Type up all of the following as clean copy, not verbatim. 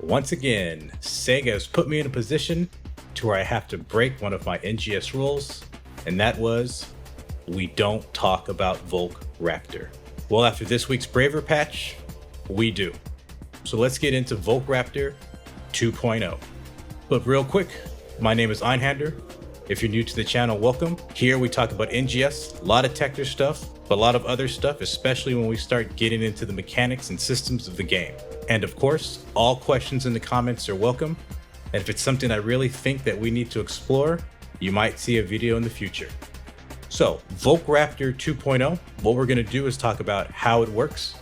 Once again, SEGA has put me in a position to where I have to break one of my NGS rules, and that was, we don't talk about Volk Raptor. Well, after this week's Braver patch, we do. So let's get into Volk Raptor 2.0. But real quick, my name is Einhander. If you're new to the channel, welcome. Here we talk about NGS, a lot of Tector stuff, but a lot of other stuff, especially when we start getting into the mechanics and systems of the game. And of course, all questions in the comments are welcome. And if it's something I really think that we need to explore, you might see a video in the future. So, Volk Raptor 2.0, what we're gonna do is talk about how it works,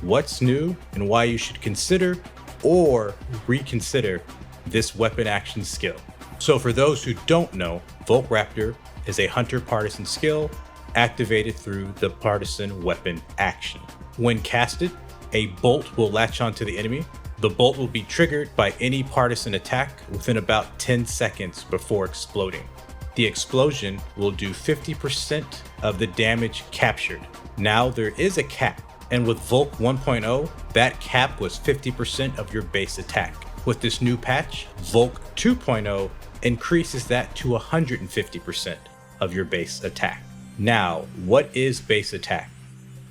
what's new, and why you should consider or reconsider this weapon action skill. So for those who don't know, Volk Raptor is a hunter partisan skill activated through the partisan weapon action. When casted, a bolt will latch onto the enemy. The bolt will be triggered by any partisan attack within about 10 seconds before exploding. The explosion will do 50% of the damage captured. Now there is a cap, and with Volk 1.0, that cap was 50% of your base attack. With this new patch, Volk 2.0 increases that to 150% of your base attack. Now, what is base attack?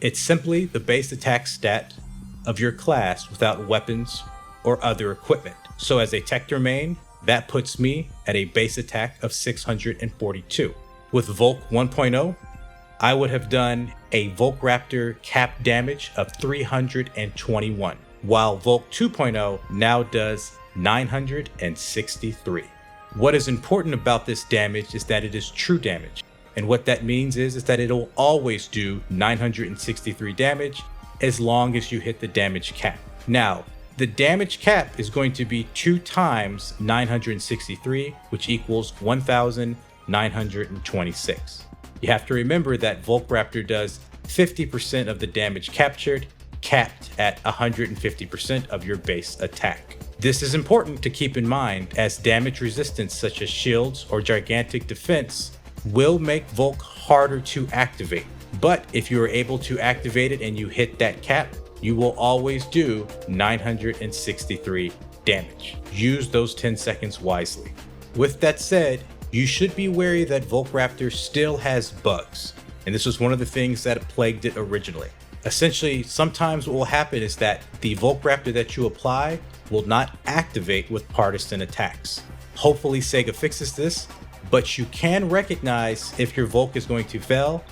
It's simply the base attack stat of your class without weapons or other equipment. So as a Tector main, that puts me at a base attack of 642. With Volk 1.0, I would have done a Volk Raptor cap damage of 321, while Volk 2.0 now does 963. What is important about this damage is that it is true damage. And what that means is that it'll always do 963 damage as long as you hit the damage cap. Now, the damage cap is going to be 2 times 963, which equals 1,926. You have to remember that Volk Raptor does 50% of the damage captured, capped at 150% of your base attack. This is important to keep in mind, as damage resistance such as shields or gigantic defense will make Volk harder to activate. But if you are able to activate it and you hit that cap, you will always do 963 damage. Use those 10 seconds wisely. With that said, you should be wary that Volk Raptor still has bugs. And this was one of the things that plagued it originally. Essentially, sometimes what will happen is that the Volk Raptor that you apply will not activate with partisan attacks. Hopefully SEGA fixes this, but you can recognize if your Volk is going to fail,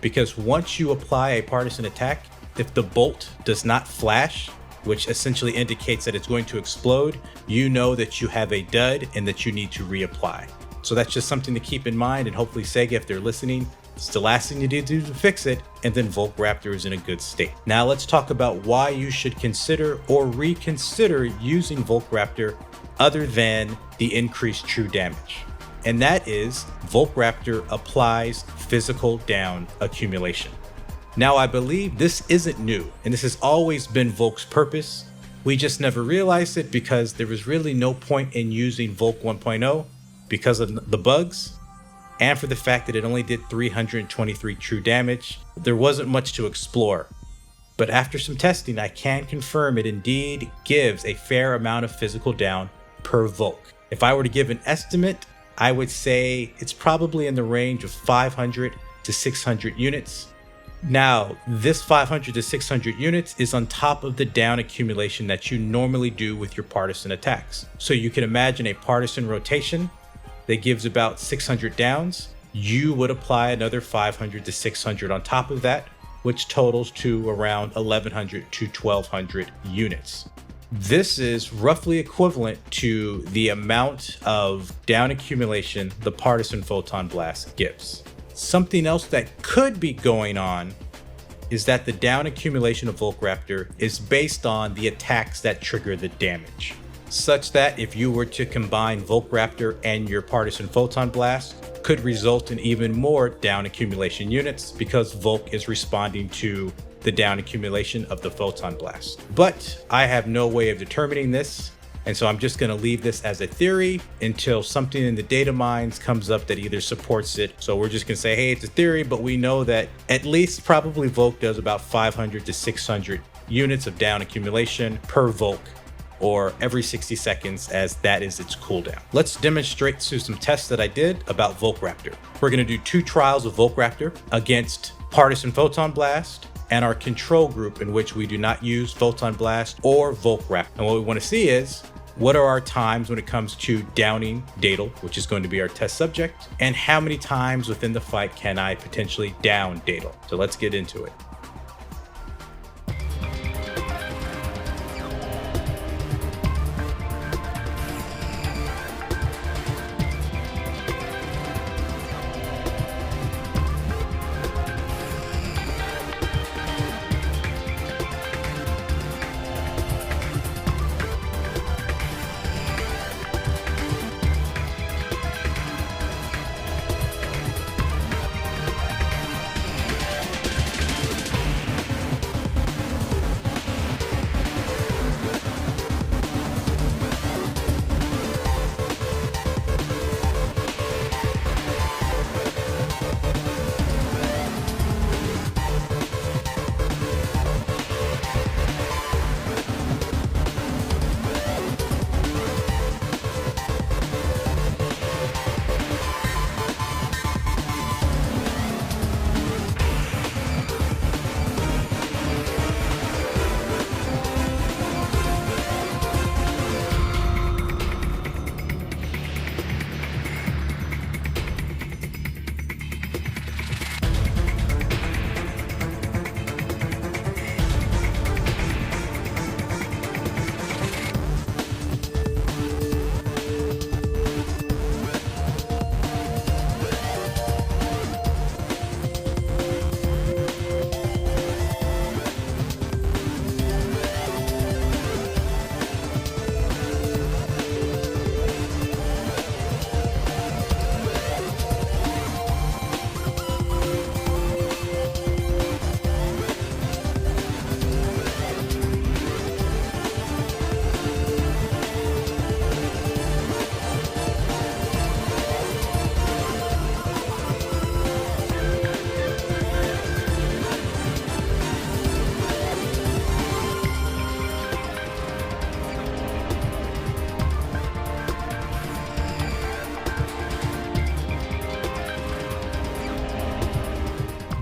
because once you apply a partisan attack, if the bolt does not flash, which essentially indicates that it's going to explode, you know that you have a dud and that you need to reapply. So that's just something to keep in mind, and hopefully SEGA, if they're listening, it's the last thing you need to do to fix it, and then Volk Raptor is in a good state. Now let's talk about why you should consider or reconsider using Volk Raptor other than the increased true damage. And that is, Volk Raptor applies physical down accumulation. Now I believe this isn't new, and this has always been Volk's purpose. We just never realized it because there was really no point in using Volk 1.0 because of the bugs, and for the fact that it only did 323 true damage. There wasn't much to explore. But after some testing, I can confirm it indeed gives a fair amount of physical down per Volk. If I were to give an estimate, I would say it's probably in the range of 500 to 600 units. Now, this 500 to 600 units is on top of the down accumulation that you normally do with your partisan attacks. So you can imagine a partisan rotation that gives about 600 downs. You would apply another 500 to 600 on top of that, which totals to around 1100 to 1200 units. This is roughly equivalent to the amount of down accumulation the partisan photon blast gives. Something else that could be going on is that the down accumulation of Volk Raptor is based on the attacks that trigger the damage, such that if you were to combine Volk Raptor and your partisan photon blast, could result in even more down accumulation units because Volk is responding to the down accumulation of the photon blast. But I have no way of determining this, and so I'm just going to leave this as a theory until something in the data mines comes up that either supports it. So we're just going to say, hey, it's a theory, but we know that at least probably Volk does about 500 to 600 units of down accumulation per Volk. or every 60 seconds, as that is its cooldown. Let's demonstrate through some tests that I did about Volk Raptor. We're going to do 2 trials of Volk Raptor against Partisan Photon Blast and our control group, in which we do not use Photon Blast or Volk Raptor. And what we want to see is, what are our times when it comes to downing Daedal, which is going to be our test subject, and how many times within the fight can I potentially down Daedal? So let's get into it.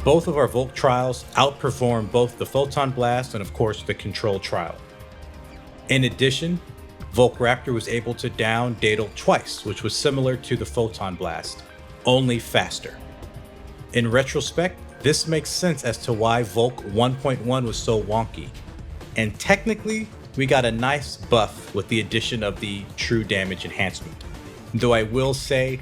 Both of our Volk trials outperform both the Photon Blast and of course the Control trial. In addition, Volk Raptor was able to down Daedal twice, which was similar to the Photon Blast, only faster. In retrospect, this makes sense as to why Volk 1.1 was so wonky. And technically, we got a nice buff with the addition of the true damage enhancement. Though I will say,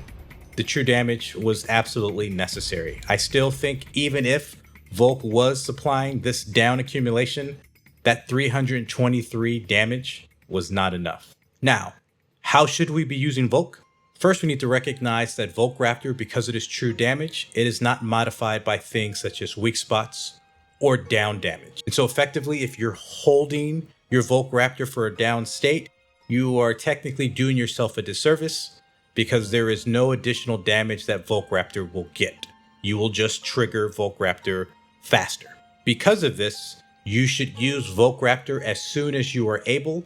the true damage was absolutely necessary. I still think even if Volk was supplying this down accumulation, that 323 damage was not enough. Now, how should we be using Volk? First, we need to recognize that Volk Raptor, because it is true damage, it is not modified by things such as weak spots or down damage. And so effectively, if you're holding your Volk Raptor for a down state, you are technically doing yourself a disservice, because there is no additional damage that Volk Raptor will get. You will just trigger Volk Raptor faster. Because of this, you should use Volk Raptor as soon as you are able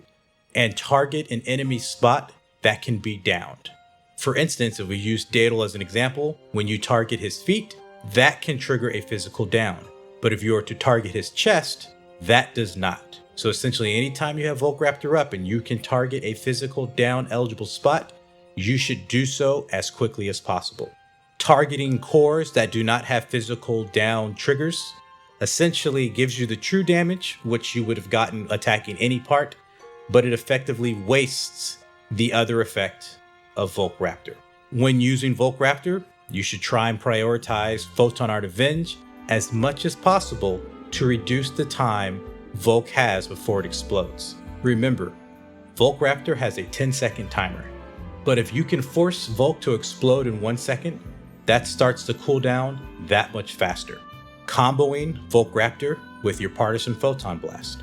and target an enemy spot that can be downed. For instance, if we use Daedal as an example, when you target his feet, that can trigger a physical down. But if you are to target his chest, that does not. So essentially, anytime you have Volk Raptor up and you can target a physical down eligible spot, you should do so as quickly as possible. Targeting cores that do not have physical down triggers essentially gives you the true damage, which you would have gotten attacking any part, but it effectively wastes the other effect of Volk Raptor. When using Volk Raptor, you should try and prioritize Photon Art Avenge as much as possible to reduce the time Volk has before it explodes. Remember, Volk Raptor has a 10-second timer. But if you can force Volk to explode in 1 second, that starts the cooldown that much faster, comboing Volk Raptor with your Partisan Photon Blast.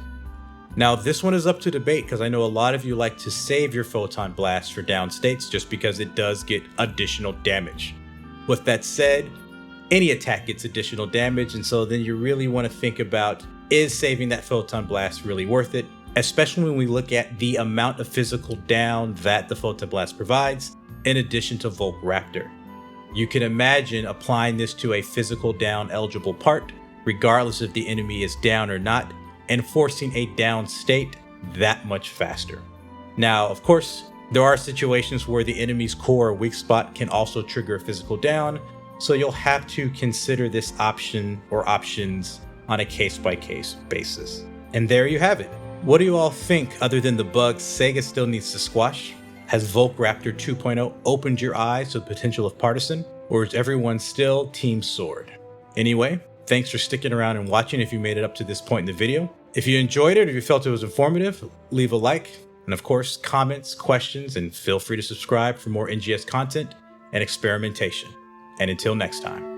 Now, this one is up to debate because I know a lot of you like to save your Photon Blast for down states just because it does get additional damage. With that said, any attack gets additional damage, and so then you really want to think about, is saving that Photon Blast really worth it? especially when we look at the amount of physical down that the Photon Blast provides, in addition to Volk Raptor. You can imagine applying this to a physical down eligible part, regardless if the enemy is down or not, and forcing a down state that much faster. Now, of course, there are situations where the enemy's core or weak spot can also trigger a physical down, so you'll have to consider this option or options on a case-by-case basis. And there you have it. What do you all think, other than the bugs SEGA still needs to squash? Has Volk Raptor 2.0 opened your eyes to the potential of Partisan, or is everyone still Team Sword? Anyway, thanks for sticking around and watching if you made it up to this point in the video. If you enjoyed it, or if you felt it was informative, leave a like, and of course, comments, questions, and feel free to subscribe for more NGS content and experimentation. And until next time.